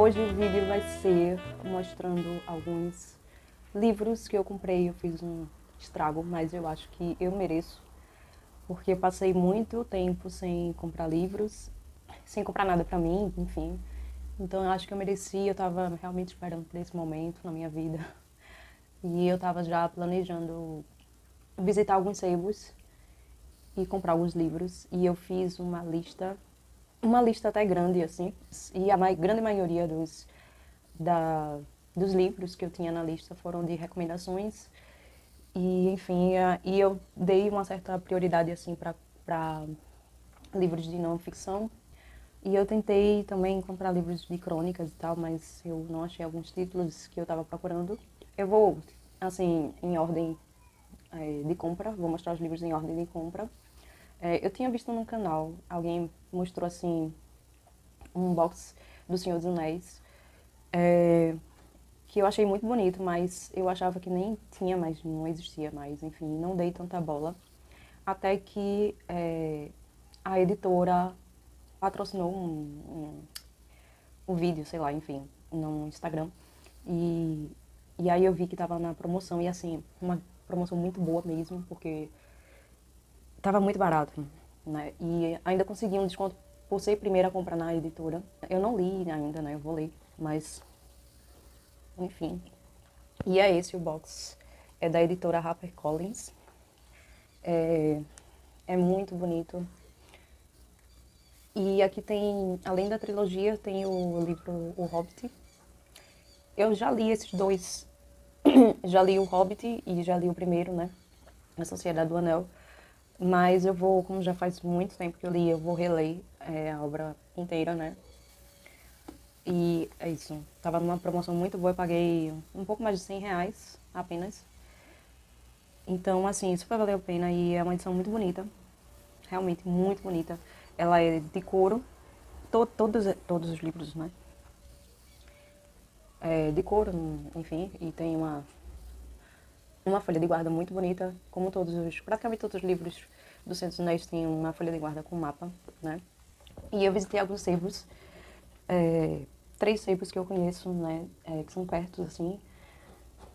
Hoje o vídeo vai ser mostrando alguns livros que eu comprei. Eu fiz um estrago, mas eu acho que eu mereço, porque eu passei muito tempo sem comprar livros, sem comprar nada pra mim, enfim. Então eu acho que eu mereci, eu tava realmente esperando por esse momento na minha vida. E eu tava já planejando visitar alguns sebos e comprar alguns livros. E eu fiz uma lista até grande, assim. E a grande maioria dos livros que eu tinha na lista foram de recomendações. E, enfim, e eu dei uma certa prioridade, assim, para livros de não ficção. E eu tentei também comprar livros de crônicas e tal, mas eu não achei alguns títulos que eu estava procurando. Eu vou, assim, em ordem de compra, vou mostrar os livros em ordem de compra. Eu tinha visto num canal, alguém mostrou, assim, um box do Senhor dos Anéis, que eu achei muito bonito, mas eu achava que nem tinha mais, não existia mais, enfim, não dei tanta bola. Até que a editora patrocinou um vídeo, sei lá, enfim, no Instagram. E, e aí eu vi que tava na promoção, e assim, uma promoção muito boa mesmo, porque tava muito barato, né? E ainda consegui um desconto por ser primeira a comprar na editora. Eu não li ainda, né? Eu vou ler, mas enfim. E é esse o box. É da editora HarperCollins. É muito bonito. E aqui tem, além da trilogia, tem o livro O Hobbit. Eu já li esses dois. Já li o Hobbit e já li o primeiro, né? A Sociedade do Anel. Mas eu vou, como já faz muito tempo que eu li, eu vou reler a obra inteira, né? E é isso. Tava numa promoção muito boa, eu paguei um pouco mais de R$ 100 apenas. Então, assim, super valeu a pena e é uma edição muito bonita. Realmente muito bonita. Ela é de couro. Todos os livros, né? É de couro, enfim, e tem uma folha de guarda muito bonita, como praticamente todos os livros do Senhor dos Anéis têm uma folha de guarda com mapa, né? E eu visitei alguns sebos, 3 sebos que eu conheço, né, que são perto, assim,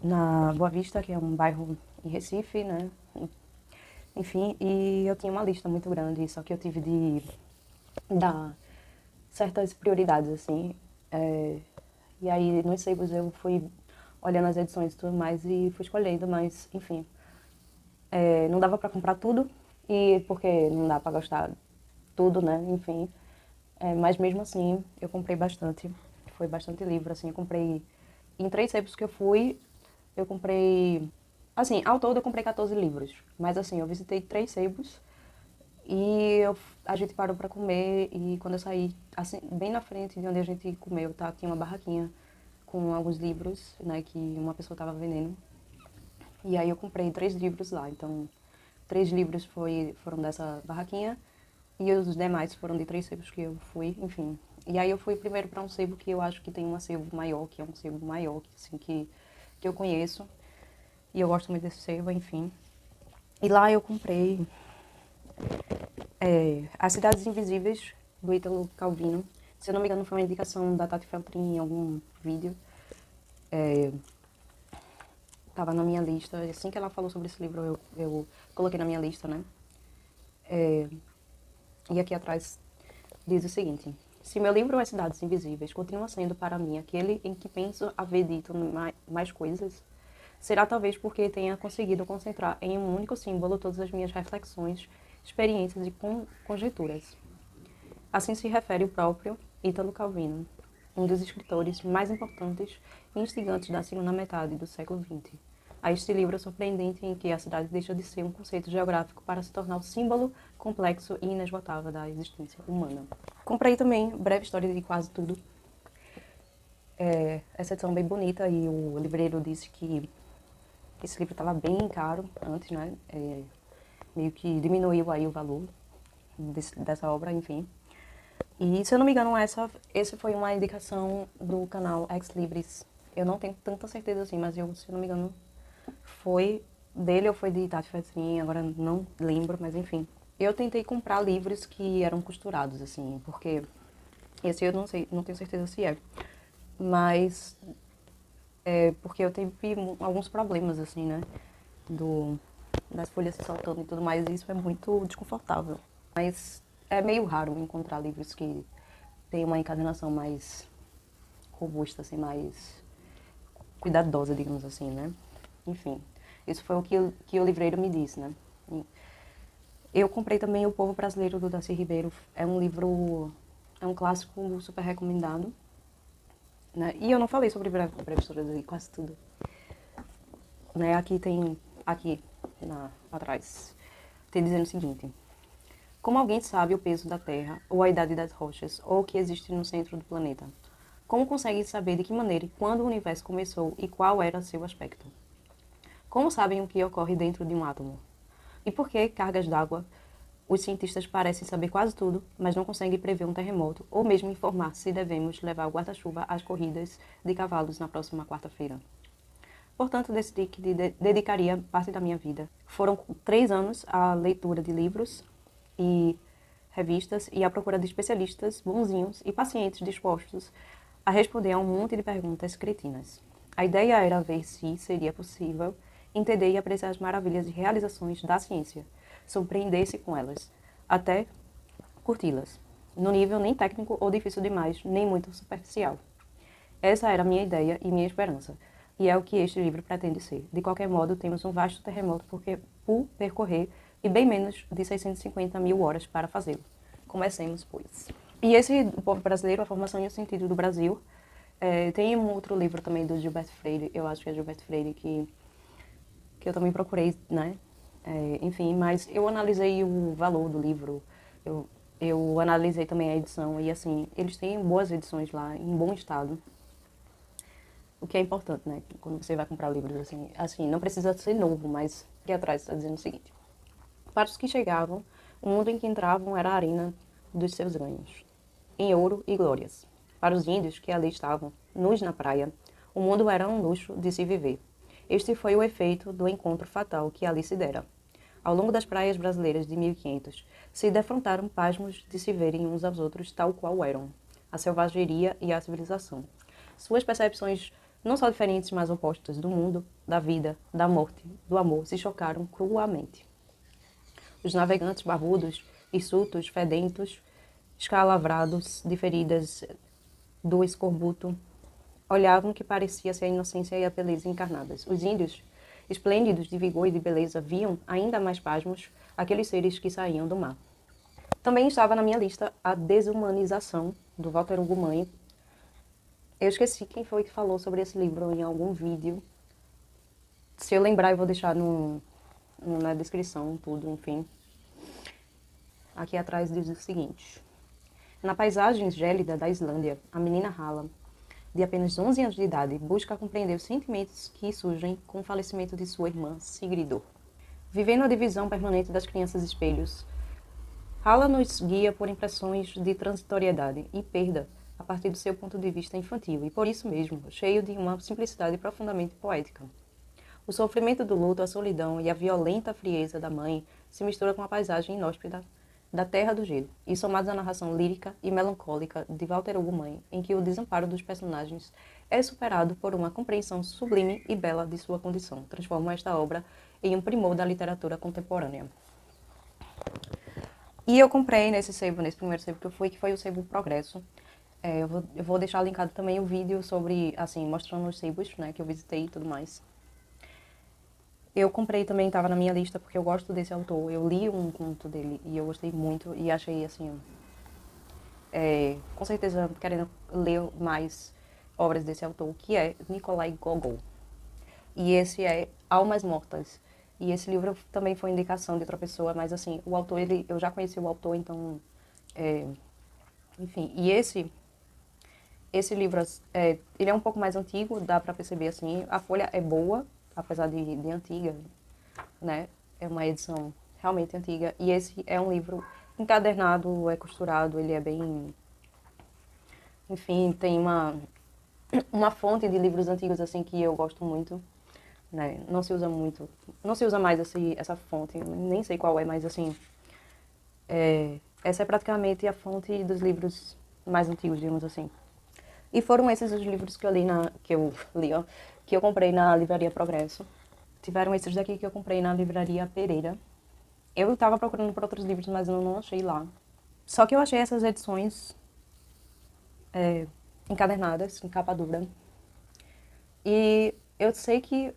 na Boa Vista, que é um bairro em Recife, né? Enfim, e eu tinha uma lista muito grande, só que eu tive de dar certas prioridades, assim. E aí, nos sebos, eu fui olhando as edições e tudo mais e fui escolhendo, mas, enfim, não dava pra comprar tudo, e porque não dá pra gostar tudo, né? Enfim. Mas mesmo assim, eu comprei bastante. Foi bastante livro, assim. Eu comprei. Em 3 sebos que eu fui, eu comprei. Assim, ao todo eu comprei 14 livros. Mas assim, eu visitei 3 sebos e a gente parou pra comer. E quando eu saí, assim, bem na frente de onde a gente comeu, tá? Tinha uma barraquinha com alguns livros, né? Que uma pessoa tava vendendo. E aí eu comprei 3 livros lá. Então, 3 livros foram dessa barraquinha e os demais foram de 3 sebos que eu fui, enfim. E aí eu fui primeiro para um sebo que eu acho que tem um sebo maior, que é um sebo maior, assim, que eu conheço. E eu gosto muito desse sebo, enfim. E lá eu comprei As Cidades Invisíveis, do Ítalo Calvino. Se eu não me engano, foi uma indicação da Tati Feltrin em algum vídeo. Tava na minha lista. Assim que ela falou sobre esse livro, eu coloquei na minha lista, né? E aqui atrás diz o seguinte: se meu livro As Cidades Invisíveis continua sendo para mim aquele em que penso haver dito mais coisas, será talvez porque tenha conseguido concentrar em um único símbolo todas as minhas reflexões, experiências e conjecturas. Assim se refere o próprio Ítalo Calvino, um dos escritores mais importantes e instigantes da segunda metade do século XX, a este livro surpreendente em que a cidade deixa de ser um conceito geográfico para se tornar o símbolo complexo e inesgotável da existência humana. Comprei também Breve História de Quase Tudo. Essa edição é bem bonita e o livreiro disse que esse livro estava bem caro antes, né? Meio que diminuiu aí o valor dessa obra, enfim. E, se eu não me engano, esse foi uma indicação do canal Ex Libris. Eu não tenho tanta certeza assim, mas se eu não me engano, foi dele ou foi de Tati Feltrin, agora não lembro, mas enfim. Eu tentei comprar livros que eram costurados, assim, porque esse eu não sei, não tenho certeza se é. mas porque eu tive alguns problemas, assim, né? Das folhas se soltando e tudo mais, e isso é muito desconfortável. Mas é meio raro encontrar livros que têm uma encadernação mais robusta, assim, mais cuidadosa, digamos assim, né? Enfim, isso foi o que o livreiro me disse, né? Eu comprei também O Povo Brasileiro, do Darcy Ribeiro. É um livro, é um clássico super recomendado, né? E eu não falei sobre breves e quase tudo, né? Aqui atrás, tem dizendo o seguinte: como alguém sabe o peso da Terra, ou a idade das rochas, ou o que existe no centro do planeta? Como conseguem saber de que maneira e quando o universo começou e qual era seu aspecto? Como sabem o que ocorre dentro de um átomo? E por que cargas d'água? Os cientistas parecem saber quase tudo, mas não conseguem prever um terremoto ou mesmo informar se devemos levar o guarda-chuva às corridas de cavalos na próxima quarta-feira. Portanto, decidi que dedicaria parte da minha vida. Foram 3 anos à leitura de livros e revistas e à procura de especialistas bonzinhos e pacientes dispostos a responder a um monte de perguntas cretinas. A ideia era ver se seria possível entender e apreciar as maravilhas e realizações da ciência, surpreender-se com elas, até curti-las, no nível nem técnico ou difícil demais, nem muito superficial. Essa era a minha ideia e minha esperança, e é o que este livro pretende ser. De qualquer modo, temos um vasto terremoto por percorrer e bem menos de 650 mil horas para fazê-lo. Comecemos, pois. E esse O Povo Brasileiro, A Formação e o Sentido do Brasil, tem um outro livro também do Gilberto Freire, eu acho que é Gilberto Freire, que eu também procurei, né? Enfim, mas eu analisei o valor do livro, eu analisei também a edição, e assim, eles têm boas edições lá, em bom estado. O que é importante, né? Quando você vai comprar livros, assim, não precisa ser novo, mas aqui atrás está dizendo o seguinte: para os que chegavam, o mundo em que entravam era a arena dos seus ganhos, em ouro e glórias. Para os índios que ali estavam, nus na praia, o mundo era um luxo de se viver. Este foi o efeito do encontro fatal que ali se dera. Ao longo das praias brasileiras de 1500, se defrontaram pasmos de se verem uns aos outros tal qual eram, a selvageria e a civilização. Suas percepções, não só diferentes, mas opostas, do mundo, da vida, da morte, do amor, se chocaram cruamente. Os navegantes barbudos, hirsutos, fedentos, escalavrados de feridas do escorbuto, olhavam que parecia ser a inocência e a beleza encarnadas. Os índios, esplêndidos de vigor e de beleza, viam, ainda mais pasmos, aqueles seres que saíam do mar. Também estava na minha lista A Desumanização, do Walter Hugo Mãe. Eu esqueci quem foi que falou sobre esse livro em algum vídeo. Se eu lembrar, eu vou deixar na descrição, tudo, enfim. Aqui atrás diz o seguinte: na paisagem gélida da Islândia, a menina Hala, de apenas 11 anos de idade, busca compreender os sentimentos que surgem com o falecimento de sua irmã, Sigridor. Vivendo a divisão permanente das crianças espelhos, Hala nos guia por impressões de transitoriedade e perda a partir do seu ponto de vista infantil e, por isso mesmo, cheio de uma simplicidade profundamente poética. O sofrimento do luto, a solidão e a violenta frieza da mãe se mistura com a paisagem inóspita da Terra do Gelo, e somados à narração lírica e melancólica de Walter Hugo Mãe, em que o desamparo dos personagens é superado por uma compreensão sublime e bela de sua condição, transformam esta obra em um primor da literatura contemporânea. E eu comprei nesse primeiro sebo que eu fui, que foi o sebo Progresso. Eu vou deixar linkado também o vídeo sobre, assim, mostrando os sebos, né, que eu visitei e tudo mais. Eu comprei também, estava na minha lista, porque eu gosto desse autor. Eu li um conto dele e eu gostei muito e achei, assim, com certeza querendo ler mais obras desse autor, que é Nikolai Gogol. E esse é Almas Mortas. E esse livro também foi indicação de outra pessoa, mas, assim, o autor, eu já conheci o autor, então, enfim. E esse livro, ele é um pouco mais antigo, dá pra perceber, assim, a folha é boa, apesar de antiga, né? É uma edição realmente antiga. E esse é um livro encadernado, é costurado, ele é bem... Enfim, tem uma fonte de livros antigos, assim, que eu gosto muito, né? Não se usa mais essa fonte, nem sei qual é, mas, assim, essa é praticamente a fonte dos livros mais antigos, digamos assim. E foram esses os livros que eu li ó, que eu comprei na Livraria Progresso. Tiveram esses daqui que eu comprei na Livraria Pereira. Eu tava procurando por outros livros, mas eu não achei lá. Só que eu achei essas edições encadernadas, em capa dura. E eu sei que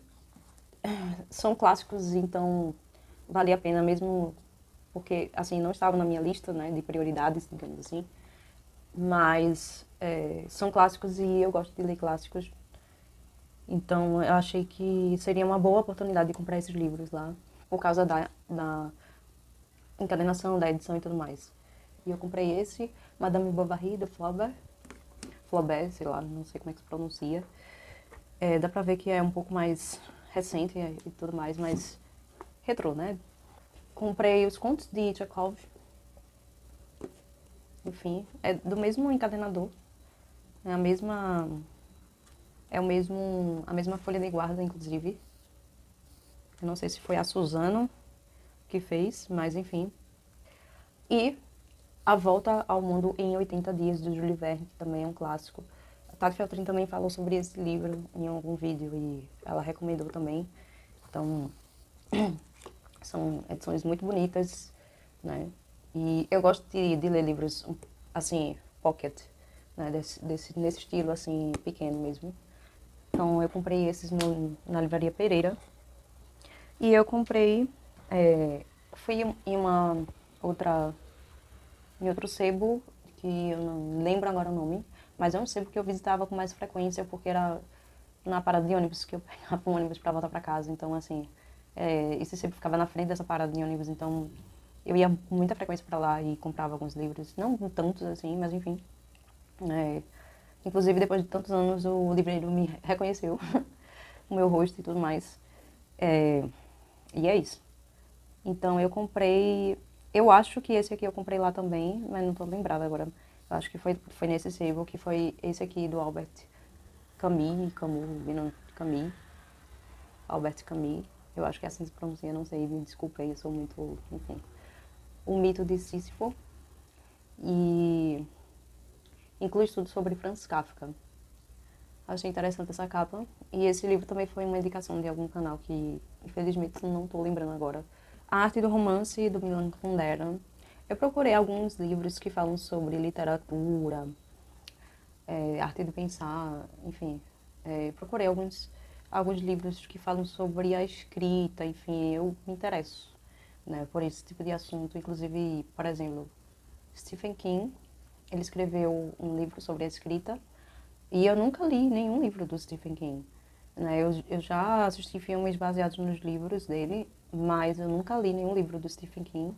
são clássicos, então vale a pena mesmo, porque, assim, não estavam na minha lista, né, de prioridades, digamos assim. Mas são clássicos e eu gosto de ler clássicos. Então eu achei que seria uma boa oportunidade de comprar esses livros lá, por causa da encadernação, da edição e tudo mais. E eu comprei esse, Madame Bovary, do Flaubert. Flaubert, sei lá, não sei como é que se pronuncia. Dá pra ver que é um pouco mais recente e tudo mais, mas retrô, né? Comprei os contos de Chekhov. Enfim, é do mesmo encadenador. É a mesma... a mesma folha de guarda, inclusive. Eu não sei se foi a Suzano que fez, mas enfim. E A Volta ao Mundo em 80 Dias, do Jules Verne, que também é um clássico. A Tati Feltrin também falou sobre esse livro em algum vídeo e ela recomendou também. Então, são edições muito bonitas, né? E eu gosto de ler livros, assim, pocket, né? Nesse estilo, assim, pequeno mesmo. Então, eu comprei esses na Livraria Pereira. E eu comprei... fui em outra... em outro sebo, que eu não lembro agora o nome, mas é um sebo que eu visitava com mais frequência, porque era na parada de ônibus, que eu pegava um ônibus pra voltar pra casa. Então, assim, esse sebo ficava na frente dessa parada de ônibus, então eu ia com muita frequência pra lá e comprava alguns livros. Não tantos, assim, mas enfim. Inclusive, depois de tantos anos, o livreiro me reconheceu, o meu rosto e tudo mais. E é isso. Então eu comprei. Eu acho que esse aqui eu comprei lá também, mas não tô lembrada agora. Eu acho que foi nesse sebo, que foi esse aqui do Albert Camus. Albert Camus. Eu acho que é assim se pronuncia, não sei, me desculpe aí, eu sou muito. Enfim. O Mito de Sísifo. E inclui estudo sobre Franz Kafka. Achei interessante essa capa. E esse livro também foi uma indicação de algum canal que, infelizmente, não estou lembrando agora. A Arte do Romance, do Milan Kundera. Eu procurei alguns livros que falam sobre literatura, arte de pensar, enfim. Procurei alguns livros que falam sobre a escrita, enfim, eu me interesso, né, por esse tipo de assunto. Inclusive, por exemplo, Stephen King, ele escreveu um livro sobre a escrita, e eu nunca li nenhum livro do Stephen King. Né? Eu já assisti filmes baseados nos livros dele, mas eu nunca li nenhum livro do Stephen King.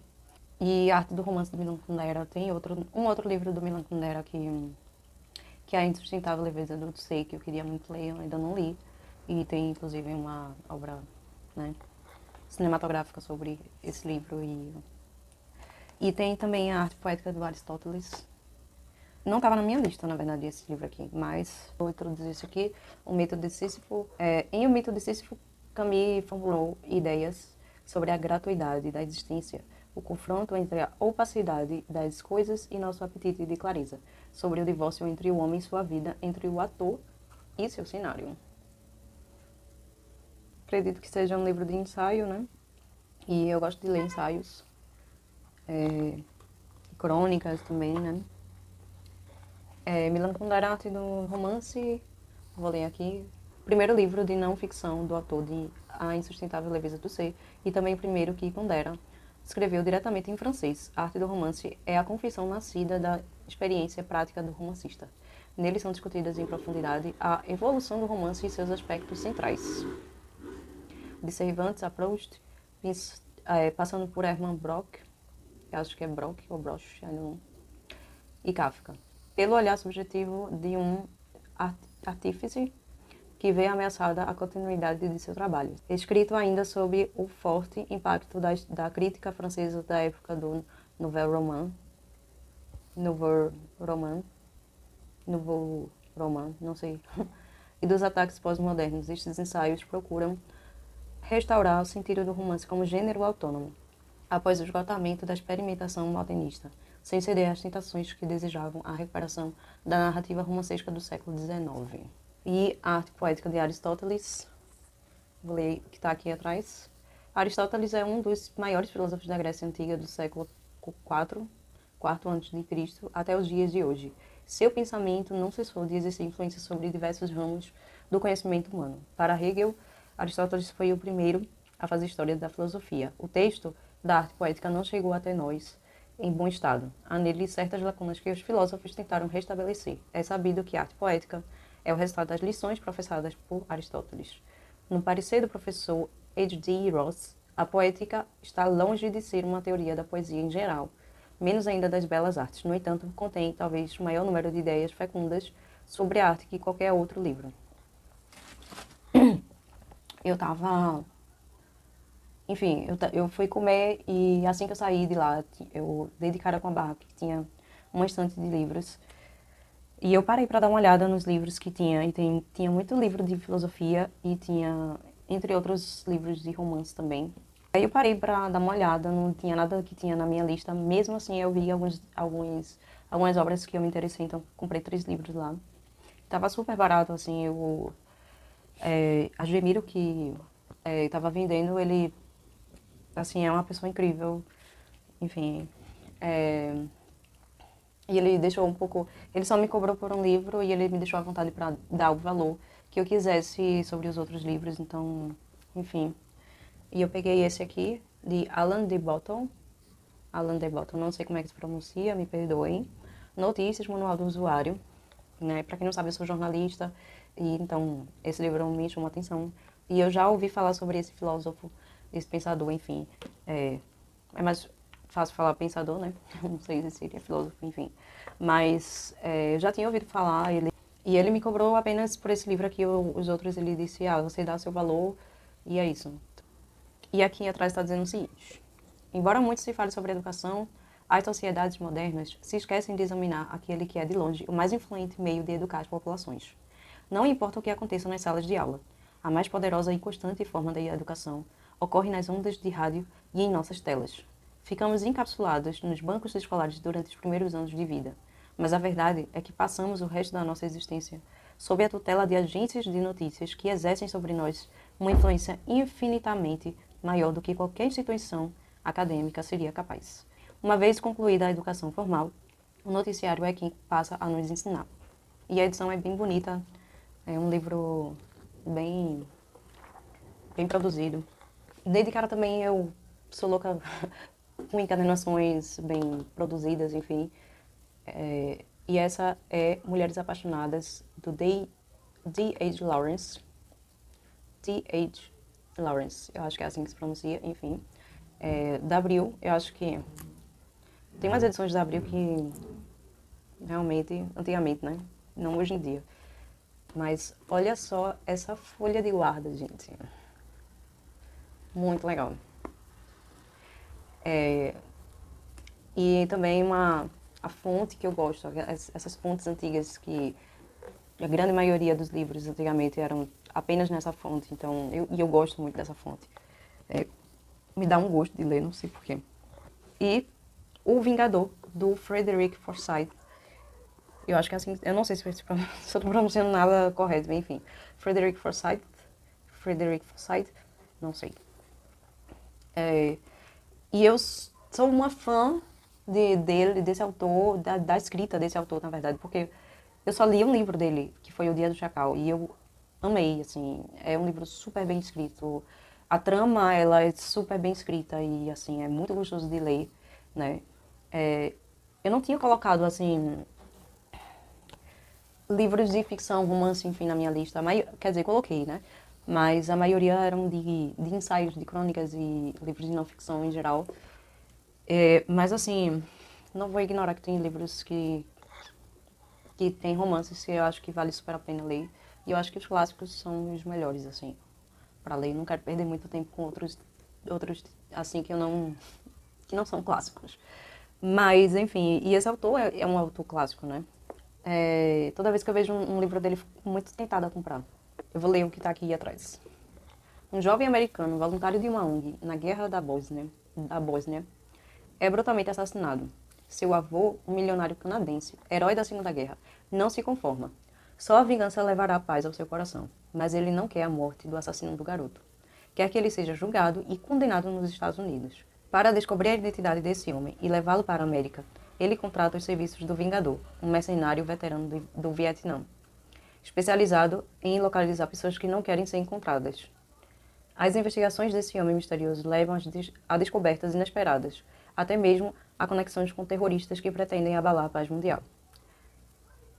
E A Arte do Romance do Milan Kundera tem um outro livro do Milan Kundera que é A Insustentável Leveza do Sei, que eu queria muito ler, eu ainda não li. E tem, inclusive, uma obra, né, cinematográfica sobre esse livro. E tem também A Arte Poética do Aristóteles. Não estava na minha lista, na verdade, esse livro aqui, mas vou introduzir isso aqui. O Mito de Sísifo. Em O Mito de Sísifo, Camus formulou ideias sobre a gratuidade da existência, o confronto entre a opacidade das coisas e nosso apetite de clareza, sobre o divórcio entre o homem e sua vida, entre o ator e seu cenário. Acredito que seja um livro de ensaio, né? E eu gosto de ler ensaios, crônicas também, né? Milan Kundera, Arte do Romance, vou ler aqui. Primeiro livro de não ficção do autor de A Insustentável Leveza do Ser, e também o primeiro que Kundera escreveu diretamente em francês. A Arte do Romance é a confissão nascida da experiência prática do romancista. Nele são discutidas em profundidade a evolução do romance e seus aspectos centrais. De Cervantes a Proust, passando por Hermann Broch, eu acho que é Broch ou Broch, não, e Kafka, pelo olhar subjetivo de um artífice que vê ameaçada a continuidade de seu trabalho. Escrito ainda sob o forte impacto da crítica francesa da época do Nouveau Roman, não sei, e dos ataques pós-modernos. Estes ensaios procuram restaurar o sentido do romance como gênero autônomo, após o esgotamento da experimentação modernista. sem ceder às tentações que desejavam a recuperação da narrativa romancesca do século XIX. E a arte poética de Aristóteles, vou ler o que está aqui atrás. Aristóteles é um dos maiores filósofos da Grécia Antiga do século IV, quarto antes de Cristo, até os dias de hoje. Seu pensamento não cessou de exercer influência sobre diversos ramos do conhecimento humano. Para Hegel, Aristóteles foi o primeiro a fazer história da filosofia. O texto da arte poética não chegou até nós em bom estado. Há nele certas lacunas que os filósofos tentaram restabelecer. É sabido que a arte poética é o resultado das lições professadas por Aristóteles. No parecer do professor H.D. Ross, a poética está longe de ser uma teoria da poesia em geral, menos ainda das belas artes. No entanto, contém talvez o maior número de ideias fecundas sobre a arte que qualquer outro livro. Eu fui comer e assim que eu saí de lá, eu dei de cara com a barra que tinha uma estante de livros. E eu parei para dar uma olhada nos livros que tinha, e tinha muito livro de filosofia e tinha, entre outros, livros de romance também. Aí eu parei para dar uma olhada, não tinha nada que tinha na minha lista, mesmo assim eu vi algumas obras que eu me interessei, então comprei 3 livros lá. Tava super barato, assim, eu admiro que estava vendendo, ele, assim, é uma pessoa incrível, enfim, e ele deixou um pouco. Ele só me cobrou por um livro e ele me deixou à vontade para dar o valor que eu quisesse sobre os outros livros. Então, enfim. E eu peguei esse aqui, de Alan de Botton. Alan de Botton, não sei como é que se pronuncia, me perdoem. Notícias, Manual do Usuário. Né? Para quem não sabe, eu sou jornalista. E então, esse livro me chamou a atenção. E eu já ouvi falar sobre esse filósofo, esse pensador, enfim. É mais fácil falar pensador, né? Não sei se seria filósofo, enfim. Mas eu já tinha ouvido falar, e ele me cobrou apenas por esse livro aqui, os outros ele disse, você dá seu valor, e é isso. E aqui atrás está dizendo o seguinte: embora muito se fale sobre educação, as sociedades modernas se esquecem de examinar aquele que é, de longe, o mais influente meio de educar as populações. Não importa o que aconteça nas salas de aula, a mais poderosa e constante forma da educação ocorre nas ondas de rádio e em nossas telas. Ficamos encapsulados nos bancos escolares durante os primeiros anos de vida, mas a verdade é que passamos o resto da nossa existência sob a tutela de agências de notícias que exercem sobre nós uma influência infinitamente maior do que qualquer instituição acadêmica seria capaz. Uma vez concluída a educação formal, o noticiário é quem passa a nos ensinar. E a edição é bem bonita, é um livro bem produzido. Desde cara também eu sou louca com encadernações bem produzidas, enfim. E essa é Mulheres Apaixonadas, do D.H. Lawrence. D.H. Lawrence, eu acho que é assim que se pronuncia, enfim. Da Abril, eu acho que tem umas edições da Abril que realmente, antigamente, né? Não hoje em dia. Mas olha só essa folha de guarda, gente. Muito legal. E também a fonte que eu gosto, essas fontes antigas que a grande maioria dos livros antigamente eram apenas nessa fonte, então eu gosto muito dessa fonte. Me dá um gosto de ler, não sei porquê. E O Vingador, do Frederick Forsyth. Eu acho que é assim, eu não sei se eu estou pronunciando nada correto, mas enfim. Frederick Forsyth, não sei. E eu sou uma fã dele, desse autor, da escrita desse autor, na verdade, porque eu só li um livro dele, que foi O Dia do Chacal, e eu amei, assim, é um livro super bem escrito. A trama, ela é super bem escrita e, assim, é muito gostoso de ler, né? Eu não tinha colocado, assim, livros de ficção, romance, enfim, na minha lista. Quer dizer, coloquei, né? Mas a maioria eram de ensaios, de crônicas e livros de não ficção em geral. Mas, assim, não vou ignorar que tem livros que tem romances que eu acho que vale super a pena ler. E eu acho que os clássicos são os melhores, assim, para ler. Não quero perder muito tempo com outros assim, que não são clássicos. Mas, enfim, e esse autor é um autor clássico, né? Toda vez que eu vejo um livro dele, fico muito tentada a comprar. Eu vou ler o que está aqui atrás. Um jovem americano, voluntário de uma ONG, na guerra da Bósnia, é brutalmente assassinado. Seu avô, um milionário canadense, herói da Segunda Guerra, não se conforma. Só a vingança levará paz ao seu coração, mas ele não quer a morte do assassino do garoto. Quer que ele seja julgado e condenado nos Estados Unidos. Para descobrir a identidade desse homem e levá-lo para a América, ele contrata os serviços do Vingador, um mercenário veterano do Vietnã, especializado em localizar pessoas que não querem ser encontradas. As investigações desse homem misterioso levam a descobertas inesperadas, até mesmo a conexões com terroristas que pretendem abalar a paz mundial.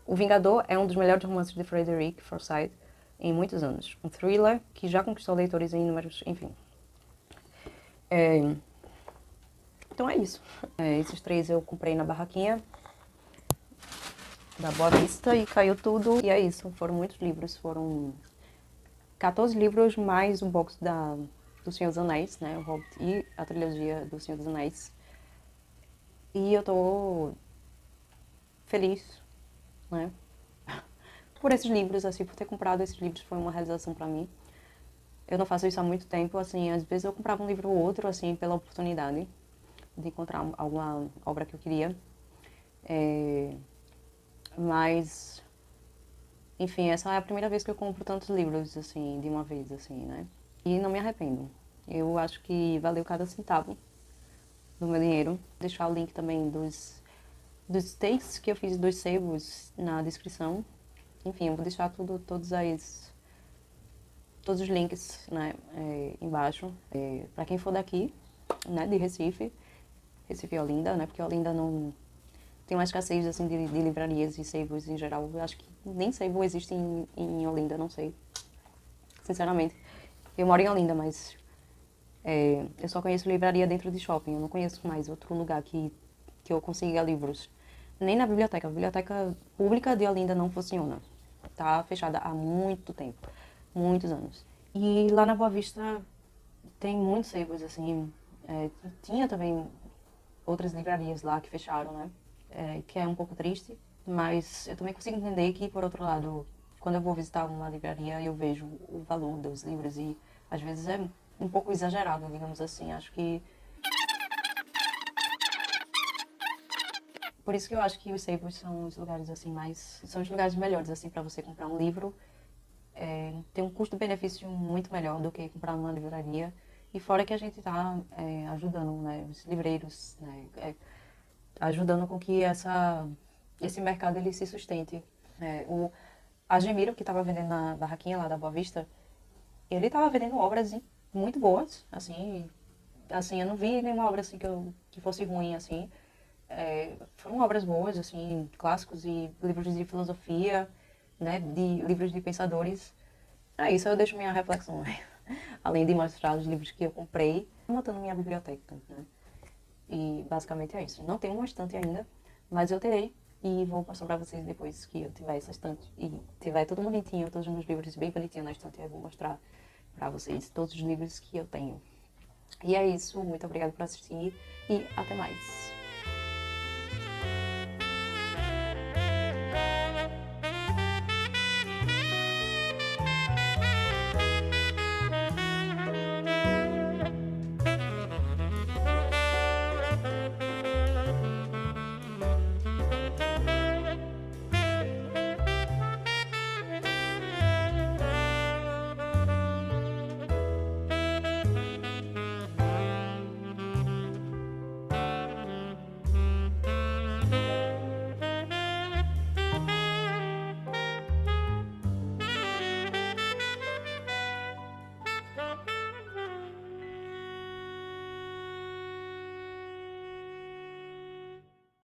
O Vingador é um dos melhores romances de Frederick Forsyth em muitos anos. Um thriller que já conquistou leitores em inúmeros... Enfim. Então é isso. Esses 3 eu comprei na barraquinha da Boa Vista e caiu tudo. E é isso. Foram muitos livros. Foram 14 livros mais um box do Senhor dos Anéis, né? O Hobbit e a trilogia do Senhor dos Anéis. E eu tô feliz, né? Por esses livros, assim, por ter comprado esses livros foi uma realização pra mim. Eu não faço isso há muito tempo, assim, às vezes eu comprava um livro ou outro, assim, pela oportunidade de encontrar alguma obra que eu queria. Mas, enfim, essa é a primeira vez que eu compro tantos livros, assim, de uma vez, assim, né? E não me arrependo. Eu acho que valeu cada centavo do meu dinheiro. Vou deixar o link também dos takes que eu fiz dos sebos na descrição. Enfim, eu vou deixar todos os links, né, embaixo. Para quem for daqui, né, de Recife e Olinda, né, porque Olinda não tem uma escassez assim de livrarias e sebos em geral. Eu acho que nem sebo existe em Olinda, não sei, sinceramente. Eu moro em Olinda, mas eu só conheço livraria dentro de shopping. Eu não conheço mais outro lugar que eu consiga livros. Nem na biblioteca. A biblioteca pública de Olinda não funciona. Tá fechada há muito tempo. Muitos anos. E lá na Boa Vista tem muitos sebos, assim. Tinha também outras livrarias lá que fecharam, né? Que é um pouco triste. Mas eu também consigo entender que, por outro lado, quando eu vou visitar uma livraria, eu vejo o valor dos livros e, às vezes, é um pouco exagerado, digamos assim. Acho que... Por isso que eu acho que os sebos são os lugares, assim, mais... São os lugares melhores, assim, para você comprar um livro. Tem um custo-benefício muito melhor do que comprar numa livraria. E fora que a gente está ajudando, né, os livreiros, né, ajudando com que esse mercado ele se sustente. O Agemiro, que estava vendendo na barraquinha lá da Boa Vista, ele estava vendendo obras muito boas, assim, eu não vi nenhuma obra assim que fosse ruim, assim. Foram obras boas, assim, clássicos e livros de filosofia, né, de livros de pensadores. Isso eu deixo minha reflexão, né? Além de mostrar os livros que eu comprei, montando minha biblioteca, né? E basicamente é isso. Não tenho uma estante ainda, mas eu terei e vou mostrar pra vocês depois que eu tiver essa estante e tiver tudo bonitinho, todos os meus livros bem bonitinhos na estante, eu vou mostrar pra vocês todos os livros que eu tenho. E é isso, muito obrigada por assistir e até mais.